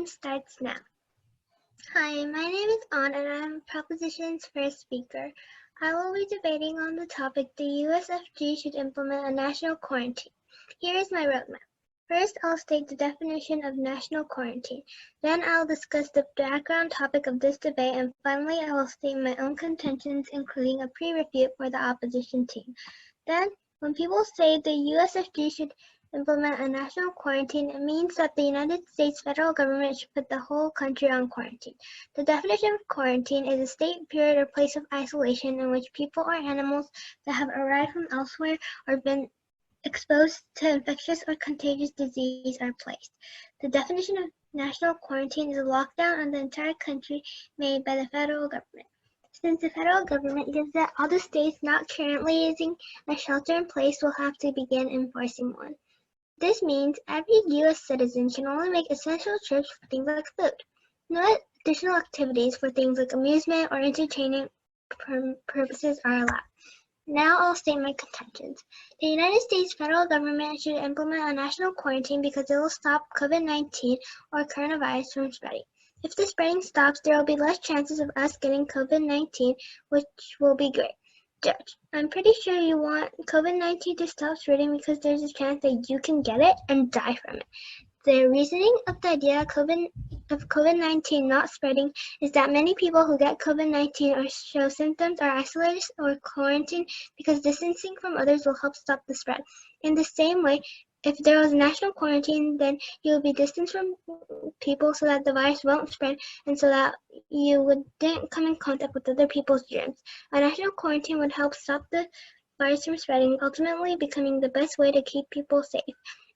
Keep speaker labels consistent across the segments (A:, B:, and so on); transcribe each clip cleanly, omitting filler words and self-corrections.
A: starts now. Hi, my name is Ansh and I'm Proposition's first speaker. I will be debating on the topic the USFG should implement a national quarantine. Here is my roadmap. First, I'll state the definition of national quarantine. Then I'll discuss the background topic of this debate, and finally I will state my own contentions, including a pre-refute for the opposition team. Then, when people say the USFG should implement a national quarantine, it means that the United States federal government should put the whole country on quarantine. The definition of quarantine is a state, period, or place of isolation in which people or animals that have arrived from elsewhere or been exposed to infectious or contagious disease are placed. The definition of national quarantine is a lockdown on the entire country made by the federal government. Since the federal government gives that, all the states not currently using a shelter-in-place will have to begin enforcing one. This means every U.S. citizen can only make essential trips for things like food. No additional activities for things like amusement or entertainment purposes are allowed. Now I'll state my contentions. The United States federal government should implement a national quarantine because it will stop COVID-19 or coronavirus from spreading. If the spreading stops, there will be less chances of us getting COVID-19, which will be great. Judge, I'm pretty sure you want COVID-19 to stop spreading because there's a chance that you can get it and die from it. The reasoning of the idea of COVID-19 not spreading is that many people who get COVID-19 or show symptoms are isolated or quarantined because distancing from others will help stop the spread. In the same way, if there was a national quarantine, then you would be distanced from people so that the virus won't spread and so that you wouldn't come in contact with other people's germs. A national quarantine would help stop the virus from spreading, ultimately becoming the best way to keep people safe.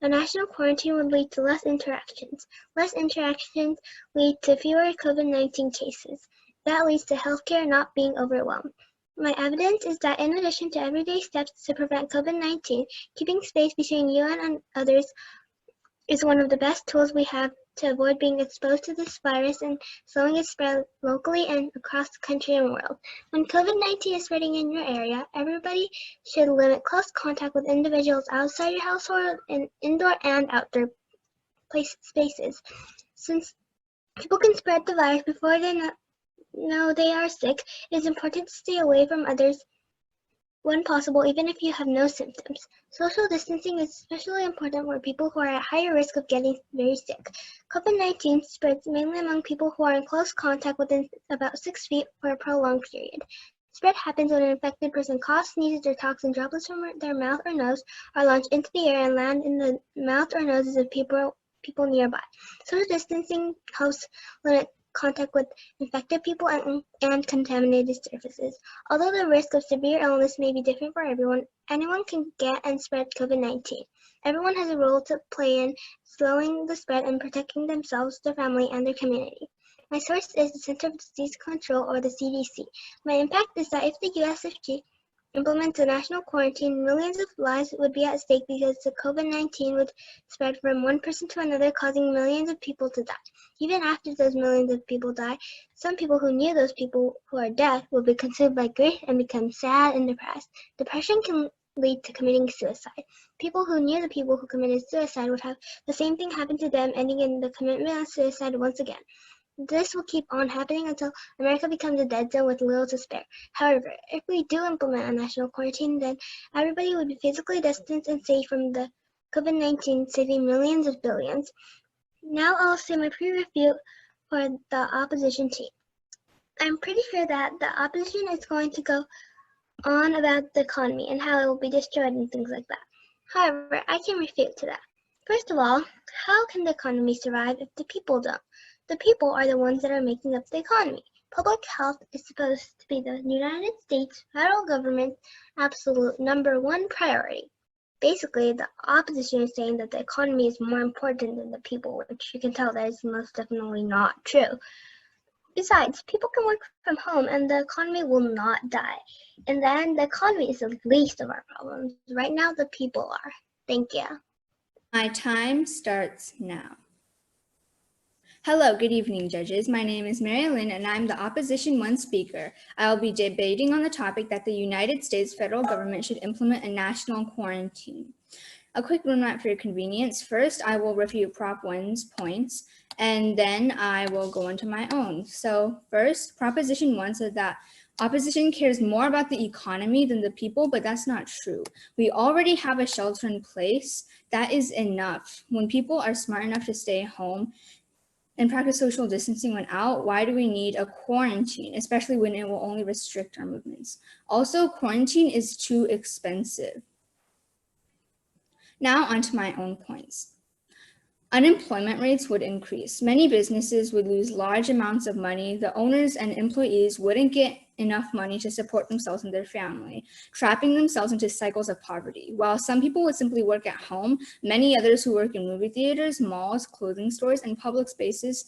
A: A national quarantine would lead to less interactions. Less interactions lead to fewer COVID-19 cases. That leads to healthcare not being overwhelmed. My evidence is that in addition to everyday steps to prevent COVID-19, keeping space between you and others is one of the best tools we have to avoid being exposed to this virus and slowing its spread locally and across the country and world. When COVID-19 is spreading in your area, everybody should limit close contact with individuals outside your household in indoor and outdoor spaces. Since people can spread the virus before they know they are sick, it is important to stay away from others when possible, even if you have no symptoms. Social distancing is especially important for people who are at higher risk of getting very sick. COVID-19 spreads mainly among people who are in close contact within about 6 feet for a prolonged period. Spread happens when an infected person coughs, sneezes, or talks, and droplets from their mouth or nose are launched into the air and land in the mouth or noses of people nearby. Social distancing helps limit contact with infected people and contaminated surfaces. Although the risk of severe illness may be different for everyone, anyone can get and spread COVID-19. Everyone has a role to play in slowing the spread and protecting themselves, their family, and their community. My source is the Center for Disease Control, or the CDC. My impact is that if the USFG implements a national quarantine, millions of lives would be at stake because the COVID-19 would spread from one person to another, causing millions of people to die. Even after those millions of people die, some people who knew those people who are dead will be consumed by grief and become sad and depressed. Depression can lead to committing suicide. People who knew the people who committed suicide would have the same thing happen to them, ending in the commitment of suicide once again. This will keep on happening until America becomes a dead zone with little to spare. However, if we do implement a national quarantine, then everybody would be physically distanced and safe from the COVID-19, saving millions of billions. Now I'll say my pre-refute for the opposition team. I'm pretty sure that the opposition is going to go on about the economy and how it will be destroyed and things like that. However, I can refute to that. First of all, how can the economy survive if the people don't? The people are the ones that are making up the economy. Public health is supposed to be the United States federal government's absolute #1 priority. Basically, the opposition is saying that the economy is more important than the people, which you can tell that is most definitely not true. Besides, people can work from home and the economy will not die. In the end, the economy is the least of our problems. Right now, the people are. Thank you.
B: My time starts now. Hello, good evening, judges. My name is Mary Lynn, and I'm the Opposition 1 speaker. I will be debating on the topic that the United States federal government should implement a national quarantine. A quick roadmap for your convenience. First, I will review Prop 1's points, and then I will go into my own. So first, Proposition 1 said that opposition cares more about the economy than the people, but that's not true. We already have a shelter in place. That is enough. When people are smart enough to stay home and practice social distancing when out, why do we need a quarantine, especially when it will only restrict our movements? Also, quarantine is too expensive. Now onto my own points. Unemployment rates would increase. Many businesses would lose large amounts of money. The owners and employees wouldn't get enough money to support themselves and their family, trapping themselves into cycles of poverty. While some people would simply work at home, many others who work in movie theaters, malls, clothing stores, and public places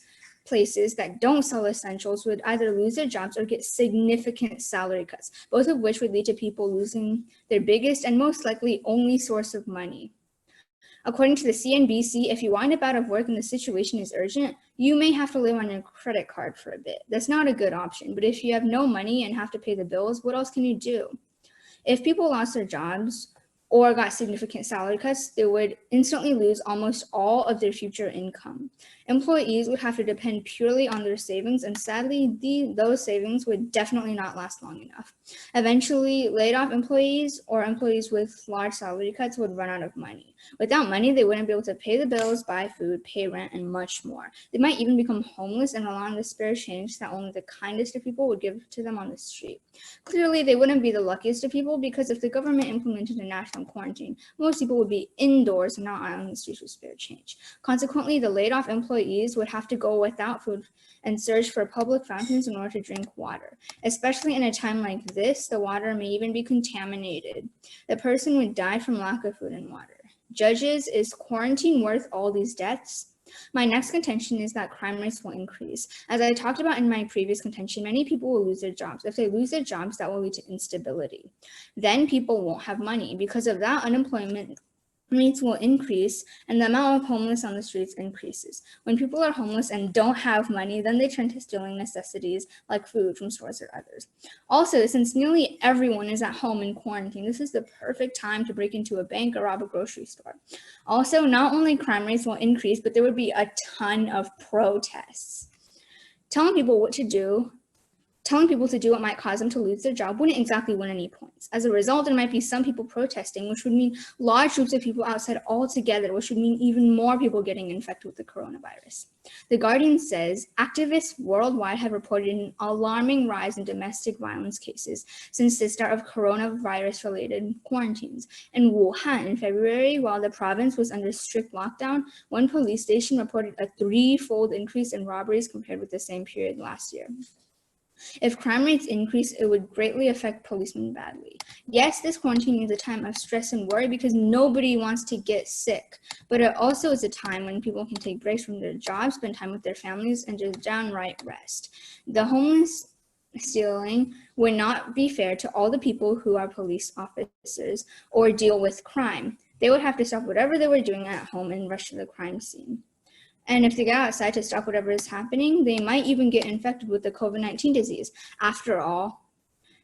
B: that don't sell essentials would either lose their jobs or get significant salary cuts, both of which would lead to people losing their biggest and most likely only source of money. According to the CNBC, if you wind up out of work and the situation is urgent, you may have to live on your credit card for a bit. That's not a good option, but if you have no money and have to pay the bills, what else can you do? If people lost their jobs or got significant salary cuts, they would instantly lose almost all of their future income. Employees would have to depend purely on their savings, and sadly, those savings would definitely not last long enough. Eventually, laid off employees or employees with large salary cuts would run out of money. Without money, they wouldn't be able to pay the bills, buy food, pay rent, and much more. They might even become homeless and rely on the spare change that only the kindest of people would give to them on the street. Clearly, they wouldn't be the luckiest of people, because if the government implemented a national quarantine, most people would be indoors and not out on the streets with spare change. Consequently, the laid-off employees would have to go without food and search for public fountains in order to drink water. Especially in a time like this, the water may even be contaminated. The person would die from lack of food and water. Judges, is quarantine worth all these deaths? My next contention is that crime rates will increase. As I talked about in my previous contention, many people will lose their jobs. If they lose their jobs, that will lead to instability. Then people won't have money. Because of that, unemployment rates will increase and the amount of homeless on the streets increases. When people are homeless and don't have money, then they turn to stealing necessities like food from stores or others. Also, since nearly everyone is at home in quarantine, this is the perfect time to break into a bank or rob a grocery store. Also, not only crime rates will increase, but there would be a ton of protests. Telling people to do what might cause them to lose their job wouldn't exactly win any points. As a result, there might be some people protesting, which would mean large groups of people outside altogether, which would mean even more people getting infected with the coronavirus. The Guardian says activists worldwide have reported an alarming rise in domestic violence cases since the start of coronavirus-related quarantines. In Wuhan in February, while the province was under strict lockdown, one police station reported a threefold increase in robberies compared with the same period last year. If crime rates increase, it would greatly affect policemen badly. Yes, this quarantine is a time of stress and worry because nobody wants to get sick, but it also is a time when people can take breaks from their jobs, spend time with their families, and just downright rest. The homeless stealing would not be fair to all the people who are police officers or deal with crime. They would have to stop whatever they were doing at home and rush to the crime scene. And if they get outside to stop whatever is happening, they might even get infected with the COVID-19 disease. After all,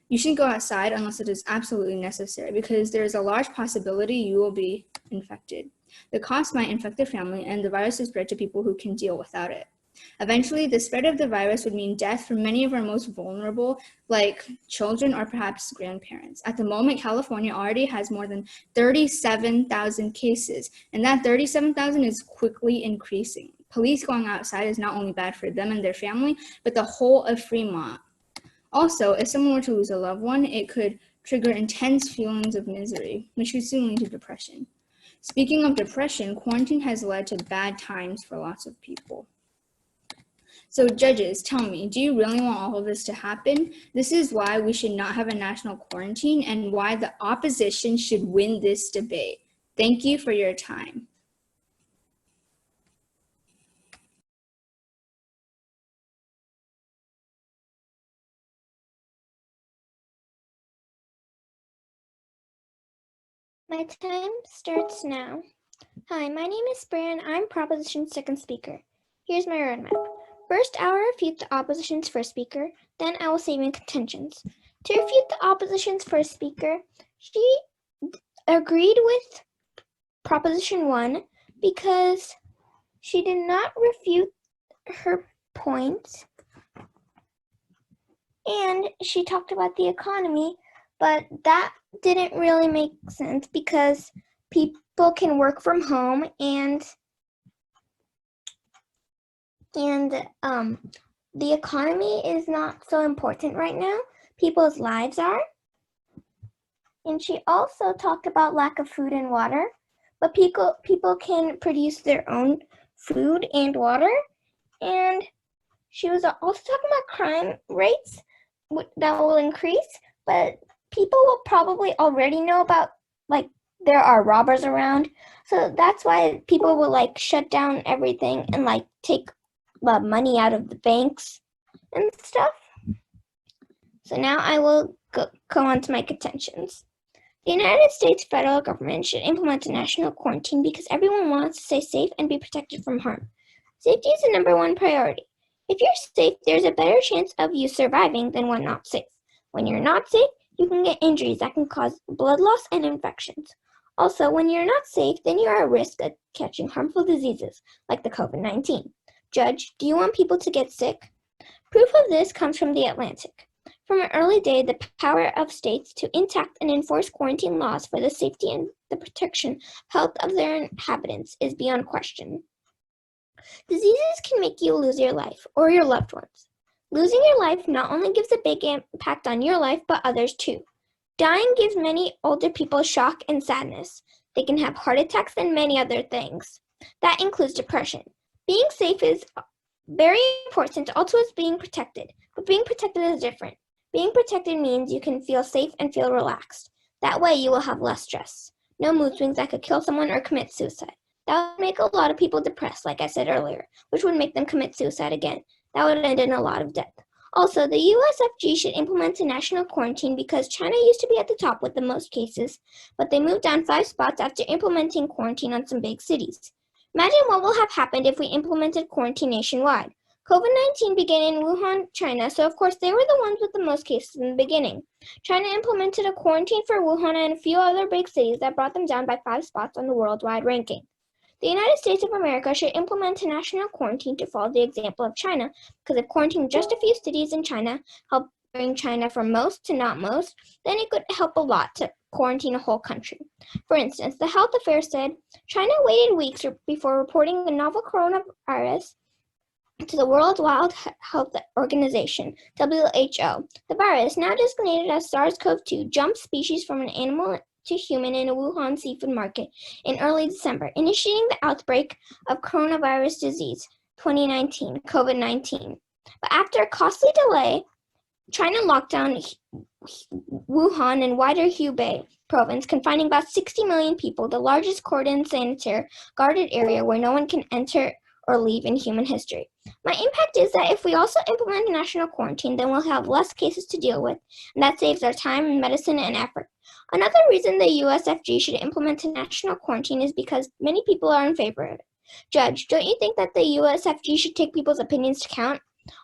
B: you shouldn't go outside unless it is absolutely necessary, because there is a large possibility you will be infected. The cost might infect their family, and the virus will spread to people who can deal without it. Eventually, the spread of the virus would mean death for many of our most vulnerable, like children or perhaps grandparents. At the moment, California already has more than 37,000 cases, and that 37,000 is quickly increasing. Police going outside is not only bad for them and their family, but the whole of Fremont. Also, if someone were to lose a loved one, it could trigger intense feelings of misery, which could soon lead to depression. Speaking of depression, quarantine has led to bad times for lots of people. So judges, tell me, do you really want all of this to happen? This is why we should not have a national quarantine and why the opposition should win this debate. Thank you for your time.
A: My time starts now. Hi, my name is Spriha and I'm Proposition's second speaker. Here's my roadmap. First, I will refute the opposition's first speaker, then I will say my contentions. To refute the opposition's first speaker, she agreed with Proposition 1 because she did not refute
C: her point, and she talked about the economy, but that didn't really make sense because people can work from home and the economy is not so important right now. People's lives are. And she also talked about lack of food and water, but people can produce their own food and water. And she was also talking about crime rates that will increase, but people will probably already know about, like, there are robbers around. So that's why people will, like, shut down everything and, like, take the money out of the banks and stuff. So now I will go on to my contentions. The United States federal government should implement a national quarantine because everyone wants to stay safe and be protected from harm. Safety is the number one priority. If you're safe, there's a better chance of you surviving than when not safe. When you're not safe, you can get injuries that can cause blood loss and infections. Also, when you're not safe, then you are at risk of catching harmful diseases like the COVID-19. Judge, do you want people to get sick? Proof of this comes from The Atlantic. From an early day, the power of states to enact and enforce quarantine laws for the safety and the protection health of their inhabitants is beyond question. Diseases can make you lose your life or your loved ones. Losing your life not only gives a big impact on your life, but others too. Dying gives many older people shock and sadness. They can have heart attacks and many other things. That includes depression. Being safe is very important, also as being protected, but being protected is different. Being protected means you can feel safe and feel relaxed. That way you will have less stress. No mood swings that could kill someone or commit suicide. That would make a lot of people depressed, like I said earlier, which would make them commit suicide again. That would end in a lot of death. Also, the USFG should implement a national quarantine because China used to be at the top with the most cases, but they moved down 5 spots after implementing quarantine on some big cities. Imagine what will have happened if we implemented quarantine nationwide. COVID-19 began in Wuhan, China, so of course they were the ones with the most cases in the beginning. China implemented a quarantine for Wuhan and a few other big cities that brought them down by 5 spots on the worldwide ranking. The United States of America should implement a national quarantine to follow the example of China, because if quarantining just a few cities in China helped bring China from most to not most, then it could help a lot to quarantine a whole country. For instance, the Health Affairs said China waited weeks before reporting the novel coronavirus to the World Health Organization, WHO. The virus, now designated as SARS-CoV-2, jumped species from an animal to human in a Wuhan seafood market in early December, initiating the outbreak of coronavirus disease 2019, COVID-19. But after a costly delay, China locked down Wuhan and wider Hubei province, confining about 60 million people, the largest cordon sanitaire guarded area where no one can enter or leave in human history. My impact is that if we also implement a national quarantine, then we'll have less cases to deal with, and that saves our time, medicine, and effort. Another reason the USFG should implement a national quarantine is because many people are in favor of it. Judge, don't you think that the USFG should take people's opinions to count?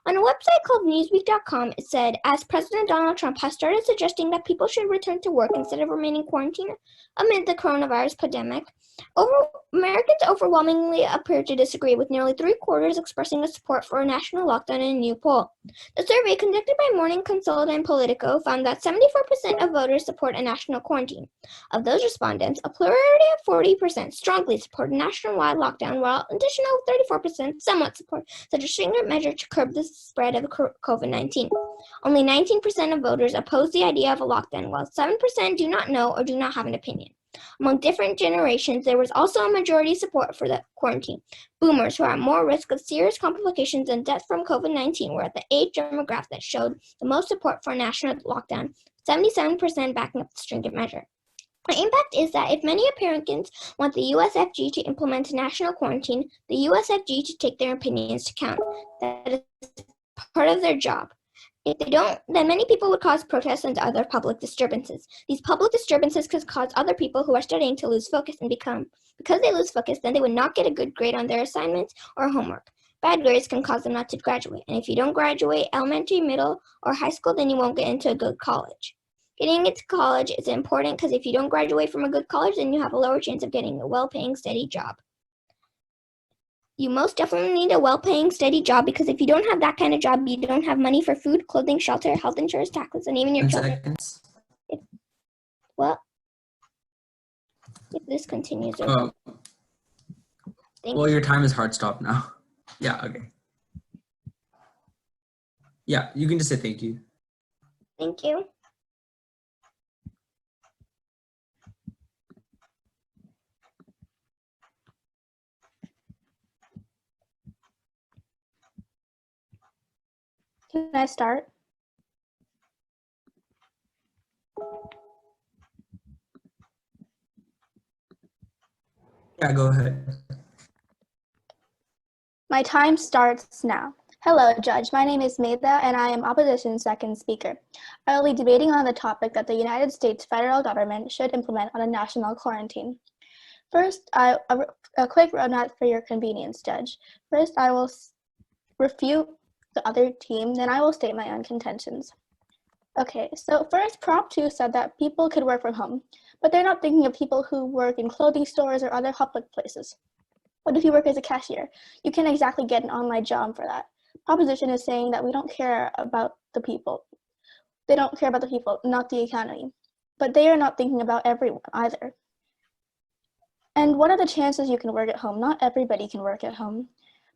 C: On a website called Newsweek.com, it said, as President Donald Trump has started suggesting that people should return to work instead of remaining quarantined amid the coronavirus pandemic, Americans overwhelmingly appear to disagree, with nearly 3/4 expressing a support for a national lockdown in a new poll. The survey, conducted by Morning Consult and Politico, found that 74% of voters support a national quarantine. Of those respondents, a plurality of 40% strongly support a nationwide lockdown, while an additional 34% somewhat support such a stringent measure to curb the spread of COVID-19. Only 19% of voters oppose the idea of a lockdown, while 7% do not know or do not have an opinion. Among different generations, there was also a majority support for the quarantine. Boomers, who are at more risk of serious complications and death from COVID-19, were at the age demographic that showed the most support for a national lockdown, 77% backing up the stringent measure. The impact is that if many Americans want the USFG to implement a national quarantine, the USFG should take their opinions to count. That is part of their job. If they don't, then many people would cause protests and other public disturbances. These public disturbances could cause other people who are studying to lose focus and because they lose focus, then they would not get a good grade on their assignments or homework. Bad grades can cause them not to graduate. And if you don't graduate elementary, middle, or high school, then you won't get into a good college. Getting into college is important because if you don't graduate from a good college, then you have a lower chance of getting a well-paying, steady job. You most definitely need a well-paying, steady job, because if you don't have that kind of job, you don't have money for food, clothing, shelter, health insurance, taxes, and even your
D: 10
C: children.
D: seconds.
C: Well, if this continues,
D: Oh,
C: thank
D: well,
C: you.
D: your time is hard stop now. Yeah, okay. Yeah, you can just say thank you.
C: Thank you.
B: Can I start?
D: Yeah, go ahead.
B: My time starts now. Hello, Judge. My name is Medha, and I am opposition's second speaker. I will be debating on the topic that the United States federal government should implement on a national quarantine. First, a quick roadmap for your convenience, Judge. First, I will refute the other team, then I will state my own contentions. Okay, so first, Prop 2 said that people could work from home, but they're not thinking of people who work in clothing stores or other public places. What if you work as a cashier? You can't exactly get an online job for that. Proposition is saying that we don't care about the people. They don't care about the people, not the economy. But they are not thinking about everyone either. And what are the chances you can work at home? Not everybody can work at home.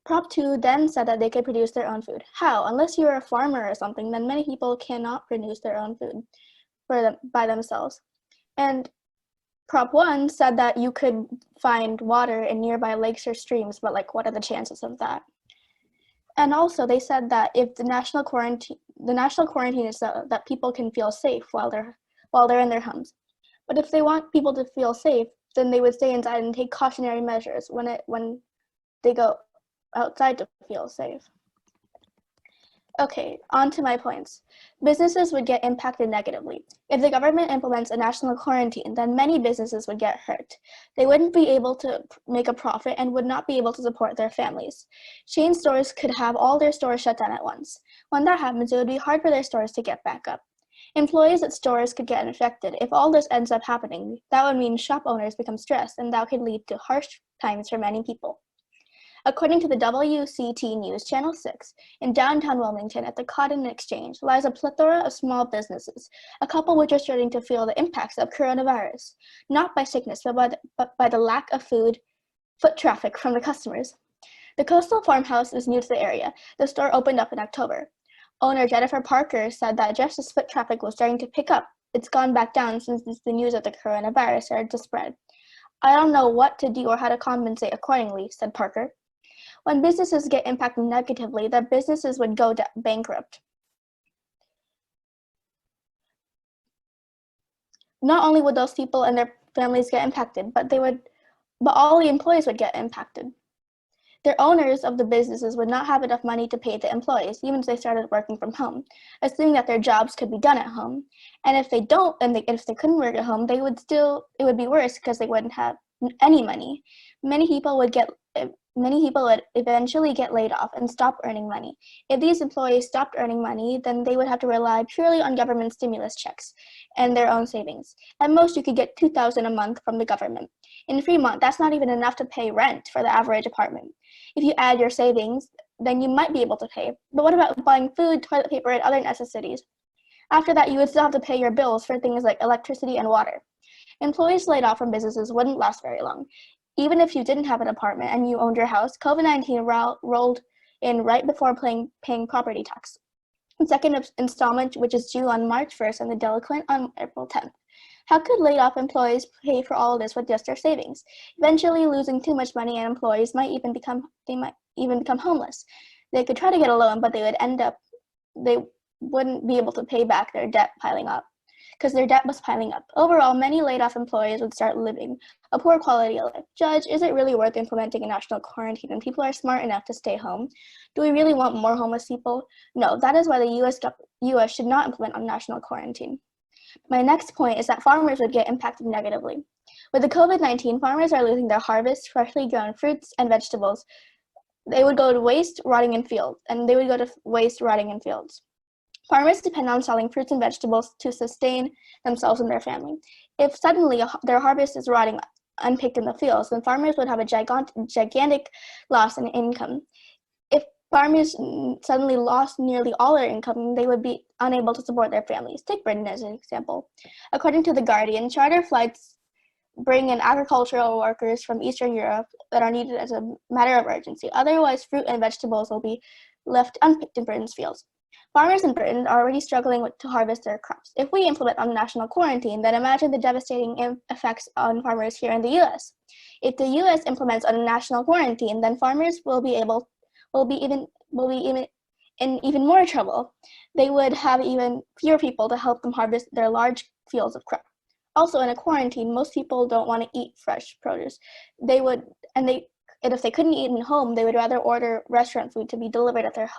B: Prop 2 then said that they could produce their own food. How? Unless you're a farmer or something, then many people cannot produce their own food by themselves. And Prop 1 said that you could find water in nearby lakes or streams, but like, what are the chances of that? And also, they said that if the national quarantine is so that people can feel safe while they're in their homes. But if they want people to feel safe, then they would stay inside and take cautionary measures when they go outside to feel safe. Okay, on to my points. Businesses would get impacted negatively. If the government implements a national quarantine, then many businesses would get hurt. They wouldn't be able to make a profit and would not be able to support their families. Chain stores could have all their stores shut down at once. When that happens, it would be hard for their stores to get back up. Employees at stores could get infected. If all this ends up happening, that would mean shop owners become stressed, and that could lead to harsh times for many people. According to the WCT News Channel 6, in downtown Wilmington at the Cotton Exchange lies a plethora of small businesses, a couple which are starting to feel the impacts of coronavirus, not by sickness, but by the lack of foot traffic from the customers. The Coastal Farmhouse is new to the area. The store opened up in October. Owner Jennifer Parker said that just as foot traffic was starting to pick up, it's gone back down since the news of the coronavirus started to spread. I don't know what to do or how to compensate accordingly, said Parker. When businesses get impacted negatively, their businesses would go bankrupt. Not only would those people and their families get impacted, but all the employees would get impacted. Their owners of the businesses would not have enough money to pay the employees, even if they started working from home, assuming that their jobs could be done at home. And if they don't, if they couldn't work at home, it would be worse because they wouldn't have any money. Many people would eventually get laid off and stop earning money. If these employees stopped earning money, then they would have to rely purely on government stimulus checks and their own savings. At most, you could get $2,000 a month from the government. In Fremont, that's not even enough to pay rent for the average apartment. If you add your savings, then you might be able to pay. But what about buying food, toilet paper, and other necessities? After that, you would still have to pay your bills for things like electricity and water. Employees laid off from businesses wouldn't last very long. Even if you didn't have an apartment and you owned your house, COVID-19 rolled in right before paying property tax. The second installment, which is due on March 1st and the delinquent on April 10th. How could laid-off employees pay for all of this with just their savings? Eventually, losing too much money, and employees might even become homeless. They could try to get a loan, but they wouldn't be able to pay back their debt piling up, because their debt was piling up. Overall, many laid-off employees would start living a poor quality of life. Judge, is it really worth implementing a national quarantine when people are smart enough to stay home? Do we really want more homeless people? No, that is why the U.S. should not implement a national quarantine. My next point is that farmers would get impacted negatively. With the COVID-19, farmers are losing their harvest, freshly grown fruits and vegetables. They would go to waste, rotting in fields. Farmers depend on selling fruits and vegetables to sustain themselves and their family. If suddenly their harvest is rotting
C: unpicked in the fields, then farmers would have a gigantic loss in income. If farmers suddenly lost nearly all their income, they would be unable to support their families. Take Britain as an example. According to The Guardian, charter flights bring in agricultural workers from Eastern Europe that are needed as a matter of urgency. Otherwise, fruit and vegetables will be left unpicked in Britain's fields. Farmers in Britain are already struggling to harvest their crops. If we implement a national quarantine, then imagine the devastating effects on farmers here in the U.S. If the U.S. implements a national quarantine, then farmers will be in even more trouble. They would have even fewer people to help them harvest their large fields of crop. Also, in a quarantine, most people don't want to eat fresh produce. And if they couldn't eat at home, they would rather order restaurant food to be delivered at their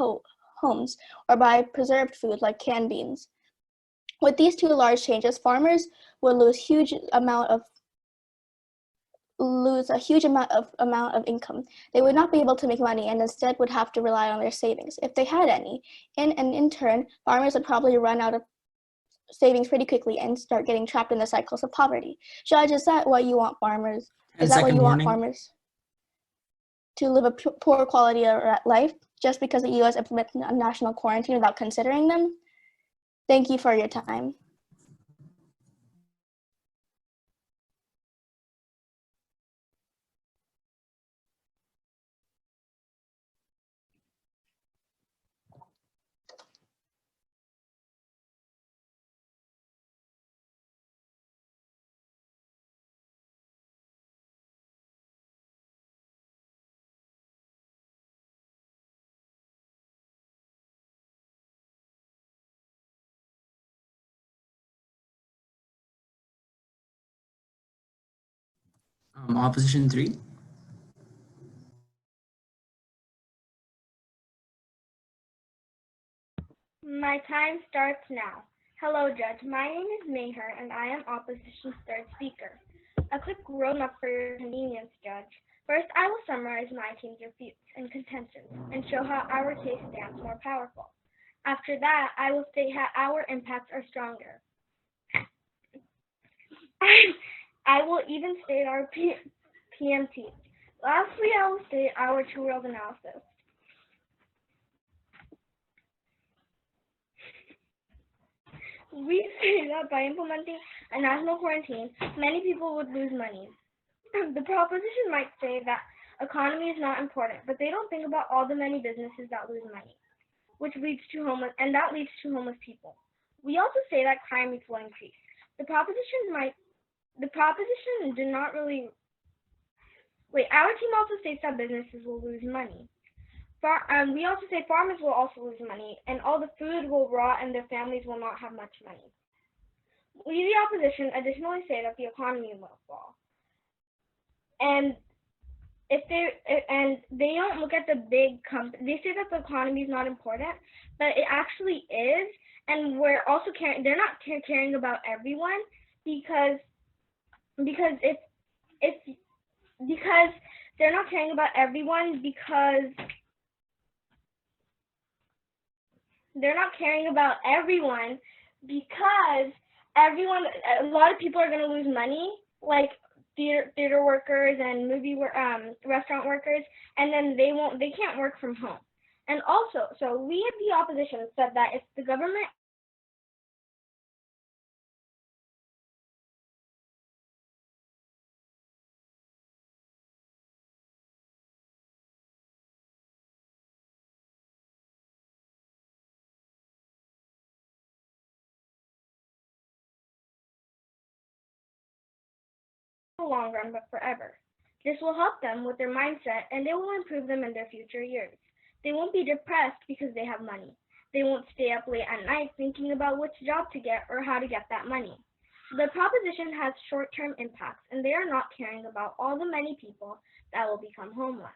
C: homes or buy preserved food like canned beans. With these two large changes, farmers would lose a huge amount of income. They would not be able to make money and instead would have to rely on their savings, if they had any. And in turn, farmers would probably run out of savings pretty quickly and start getting trapped in the cycles of poverty. Judge, is that what you want farmers? Is that what you want farmers to live a poor quality of life just because the U.S. implemented a national quarantine without considering them? Thank you for your time.
D: Opposition 3.
E: My time starts now. Hello, Judge. My name is Meher, and I am Opposition's third speaker. A quick roadmap for your convenience, Judge. First, I will summarize my team's refutes and contentions and show how our case stands more powerful. After that, I will state how our impacts are stronger. I will even state our PMT. Lastly, I will state our two-world analysis. We say that by implementing a national quarantine, many people would lose money. The proposition might say that economy is not important, but they don't think about all the many businesses that lose money, which leads to homeless people. We also say that crime rates will increase. The proposition did not really. Wait, our team also states that businesses will lose money. We also say farmers will also lose money, and all the food will rot and their families will not have much money. We, the opposition, additionally say that the economy will fall. And they don't look at the big companies. They say that the economy is not important, but it actually is. And we're also they're not caring about everyone because they're not caring about everyone because a lot of people are going to lose money, like theater workers and restaurant workers, and then they can't work from home. And also, so we at the opposition said that if the government the long run, but forever. This will help them with their mindset, and it will improve them in their future years. They won't be depressed because they have money. They won't stay up late at night thinking about which job to get or how to get that money. The proposition has short-term impacts, and they are not caring about all the many people that will become homeless.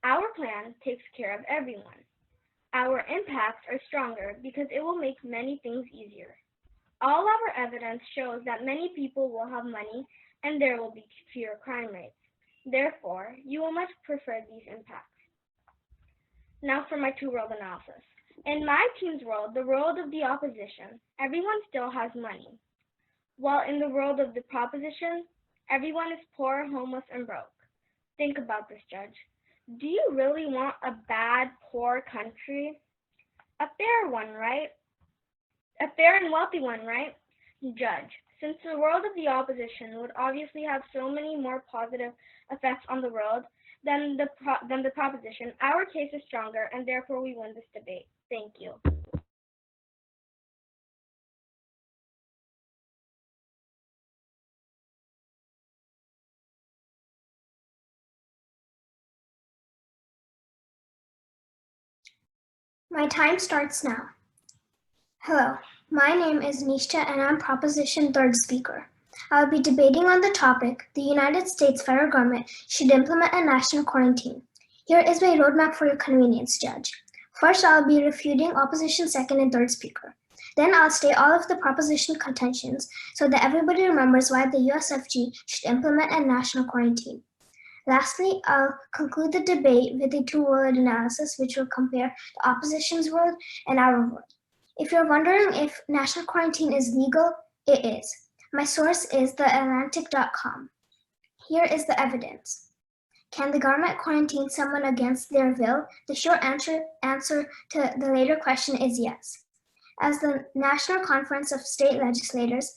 E: Our plan takes care of everyone. Our impacts are stronger because it will make many things easier. All our evidence shows that many people will have money and there will be fewer crime rates. Therefore, you will much prefer these impacts. Now for my two-world analysis. In my team's world, the world of the opposition, everyone still has money. While in the world of the proposition, Everyone is poor, homeless, and broke. Think about this, Judge. Do you really want a bad, poor country? A fair one, right? A fair and wealthy one, right? Judge, since the world of the opposition would obviously have so many more positive effects on the world than the proposition, our case is stronger, and therefore we win this debate. Thank you.
F: My time starts now. Hello, my name is Nishtha and I'm Proposition 3rd speaker. I'll be debating on the topic, the United States federal government should implement a national quarantine. Here is my roadmap for your convenience, Judge. First, I'll be refuting opposition 2nd and 3rd speaker. Then I'll state all of the proposition contentions so that everybody remembers why the USFG should implement a national quarantine. Lastly, I'll conclude the debate with a two-word analysis which will compare the opposition's world and our world. If you're wondering if national quarantine is legal, it is. My source is theatlantic.com. Here is the evidence. Can the government quarantine someone against their will? The short answer to the later question is yes. As the National Conference of State Legislators,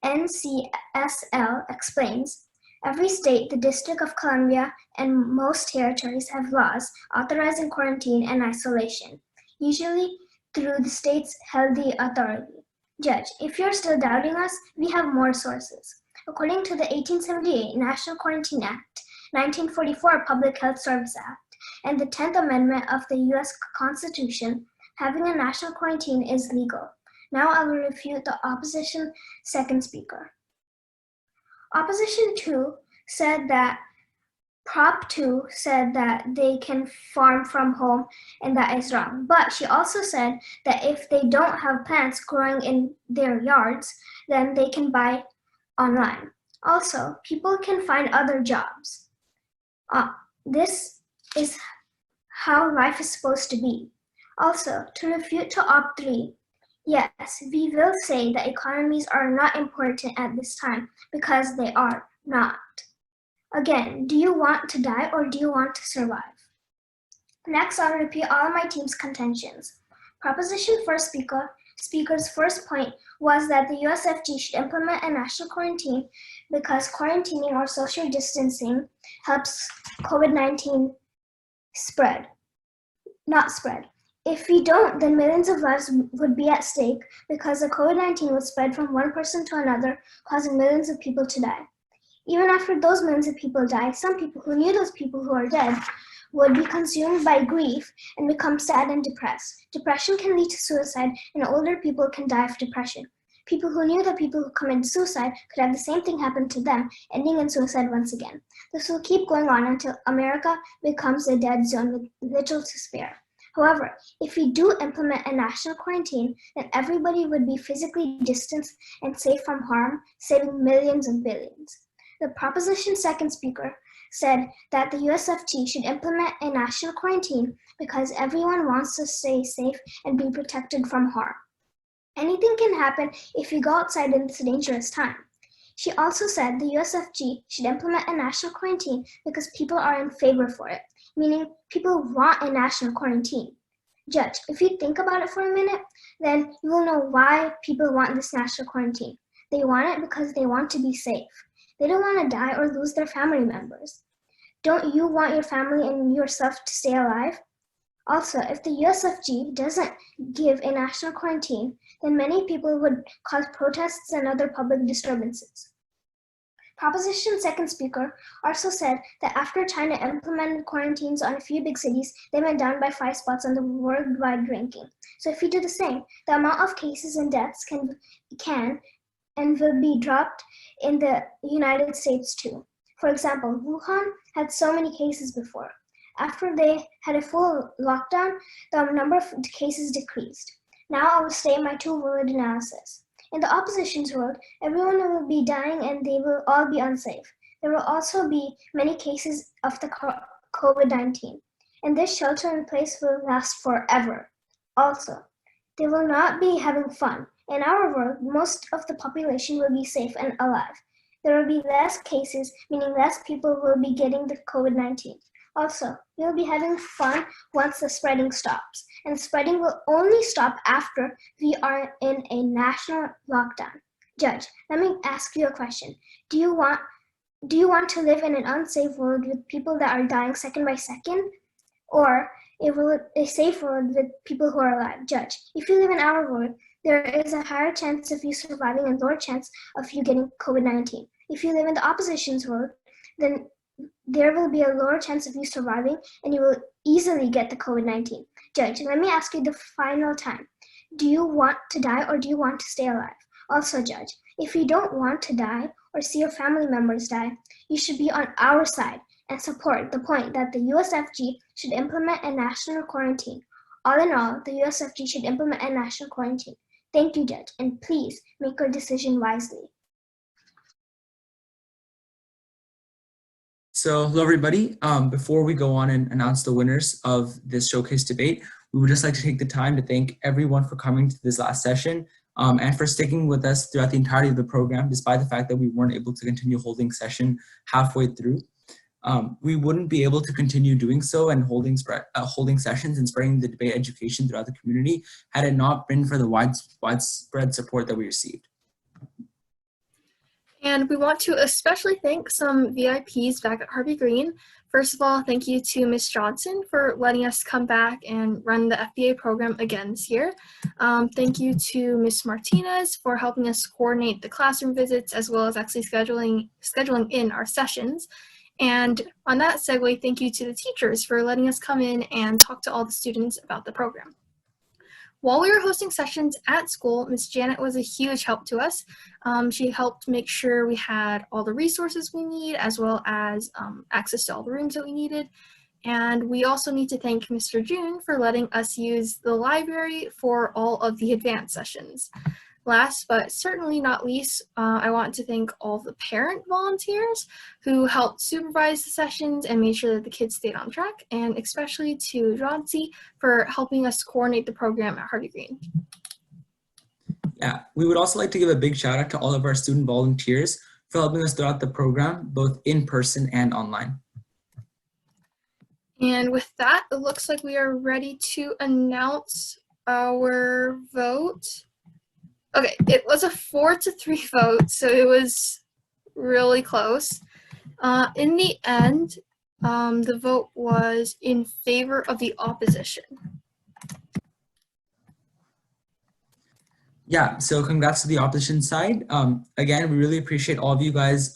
F: NCSL, explains, every state, the District of Columbia, and most territories have laws authorizing quarantine and isolation, usually through the state's healthy authority. Judge, if you're still doubting us, we have more sources. According to the 1878 National Quarantine Act, 1944 Public Health Service Act, and the 10th Amendment of the U.S. Constitution, having a national quarantine is legal. Now I will refute the opposition 2nd speaker. Opposition 2 said that Prop 2 said that they can farm from home and that is wrong. But she also said that if they don't have plants growing in their yards, then they can buy online. Also, people can find other jobs. This is how life is supposed to be. Also, to refute to Op 3, yes, we will say that economies are not important at this time because they are not. Again, do you want to die or do you want to survive? Next, I'll repeat all of my team's contentions. Proposition 1st speaker's first point was that the USFG should implement a national quarantine because quarantining or social distancing helps COVID-19 not spread. If we don't, then millions of lives would be at stake because the COVID-19 would spread from one person to another, causing millions of people to die. Even after those millions of people die, some people who knew those people who are dead would be consumed by grief and become sad and depressed. Depression can lead to suicide, and older people can die of depression. People who knew the people who committed suicide could have the same thing happen to them, ending in suicide once again. This will keep going on until America becomes a dead zone with little to spare. However, if we do implement a national quarantine, then everybody would be physically distanced and safe from harm, saving millions and billions. The Proposition 2nd speaker said that the USFG should implement a national quarantine because everyone wants to stay safe and be protected from harm. Anything can happen if you go outside in this dangerous time. She also said the USFG should implement a national quarantine because people are in favor for it, meaning people want a national quarantine. Judge, if you think about it for a minute, then you will know why people want this national quarantine. They want it because they want to be safe. They don't want to die or lose their family members. Don't you want your family and yourself to stay alive? Also, if the USFG doesn't give a national quarantine, then many people would cause protests and other public disturbances. Proposition 2nd speaker also said that after China implemented quarantines on a few big cities, they went down by 5 spots on the worldwide ranking. So if we do the same, the amount of cases and deaths can and will be dropped in the United States too. For example, Wuhan had so many cases before. After they had a full lockdown, the number of cases decreased. Now I will state my two-word analysis. In the opposition's world, everyone will be dying and they will all be unsafe. There will also be many cases of the COVID-19, and this shelter in place will last forever. Also, they will not be having fun. In our world, most of the population will be safe and alive. There will be less cases, meaning less people will be getting the COVID-19. Also, we'll be having fun once the spreading stops, and spreading will only stop after we are in a national lockdown. Judge, let me ask you a question. Do you want to live in an unsafe world with people that are dying second by second, or a safe world with people who are alive? Judge, if you live in our world, there is a higher chance of you surviving and lower chance of you getting COVID-19. If you live in the opposition's world, then there will be a lower chance of you surviving and you will easily get the COVID-19. Judge, let me ask you the final time. Do you want to die or do you want to stay alive? Also, Judge, if you don't want to die or see your family members die, you should be on our side and support the point that the USFG should implement a national quarantine. All in all, the USFG should implement a national quarantine. Thank you, Judge, and please make your decision wisely.
D: So hello everybody. Before we go on and announce the winners of this showcase debate, we would just like to take the time to thank everyone for coming to this last session and for sticking with us throughout the entirety of the program, despite the fact that we weren't able to continue holding session halfway through. We wouldn't be able to continue doing so and holding sessions and spreading the debate education throughout the community had it not been for the widespread support that we received.
G: And we want to especially thank some VIPs back at Harvey Green. First of all, thank you to Ms. Johnson for letting us come back and run the FDA program again this year. Thank you to Ms. Martinez for helping us coordinate the classroom visits as well as actually scheduling in our sessions. And on that segue, thank you to the teachers for letting us come in and talk to all the students about the program. While we were hosting sessions at school, Ms. Janet was a huge help to us. She helped make sure we had all the resources we need, as well as access to all the rooms that we needed. And we also need to thank Mr. June for letting us use the library for all of the advanced sessions. Last but certainly not least, I want to thank all the parent volunteers who helped supervise the sessions and made sure that the kids stayed on track, and especially to Johnsy for helping us coordinate the program at Harvey Green.
D: Yeah, we would also like to give a big shout out to all of our student volunteers for helping us throughout the program, both in person and online.
G: And with that, it looks like we are ready to announce our vote. Okay, it was a 4-3 vote, so it was really close. In the end, the vote was in favor of the opposition.
D: Yeah, so congrats to the opposition side. Again, we really appreciate all of you guys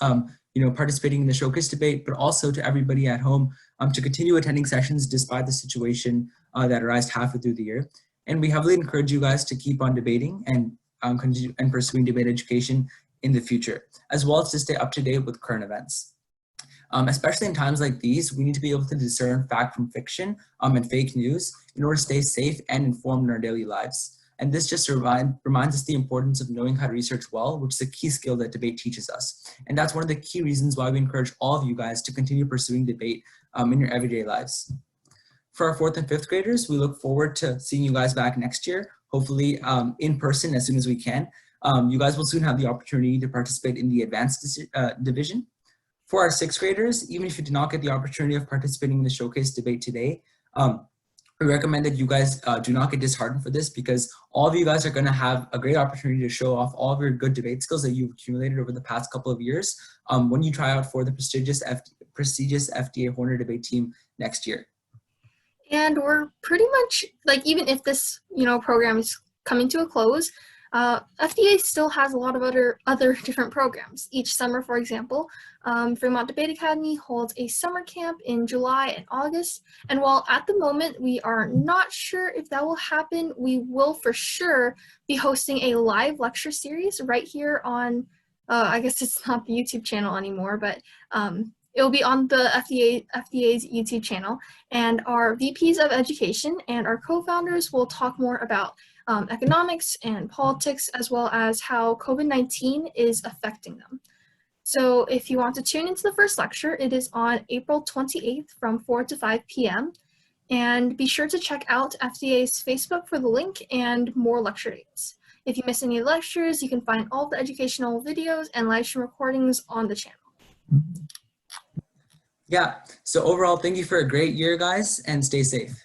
D: participating in the showcase debate, but also to everybody at home to continue attending sessions despite the situation that arose halfway through the year. And we heavily encourage you guys to keep on debating and continue and pursuing debate education in the future, as well as to stay up to date with current events. Especially in times like these, we need to be able to discern fact from fiction and fake news in order to stay safe and informed in our daily lives. And this just reminds us the importance of knowing how to research well, which is a key skill that debate teaches us. And that's one of the key reasons why we encourage all of you guys to continue pursuing debate in your everyday lives. For our 4th and 5th graders, we look forward to seeing you guys back next year, hopefully in person as soon as we can. You guys will soon have the opportunity to participate in the advanced division. For our 6th graders, even if you did not get the opportunity of participating in the showcase debate today, we recommend that you guys do not get disheartened for this, because all of you guys are going to have a great opportunity to show off all of your good debate skills that you've accumulated over the past couple of years when you try out for the prestigious FDA Horner debate team next year.
G: And we're pretty much, like, even if this, program is coming to a close, FDA still has a lot of other different programs. Each summer, for example, Fremont Debate Academy holds a summer camp in July and August. And while at the moment we are not sure if that will happen, we will for sure be hosting a live lecture series right here on, I guess it's not the YouTube channel anymore, but it will be on the FDA's YouTube channel, and our VPs of education and our co-founders will talk more about economics and politics, as well as how COVID-19 is affecting them. So if you want to tune into the first lecture, it is on April 28th from 4 to 5 p.m. And be sure to check out FDA's Facebook for the link and more lecture dates. If you miss any lectures, you can find all the educational videos and live stream recordings on the channel.
D: Yeah, so overall, thank you for a great year, guys, and stay safe.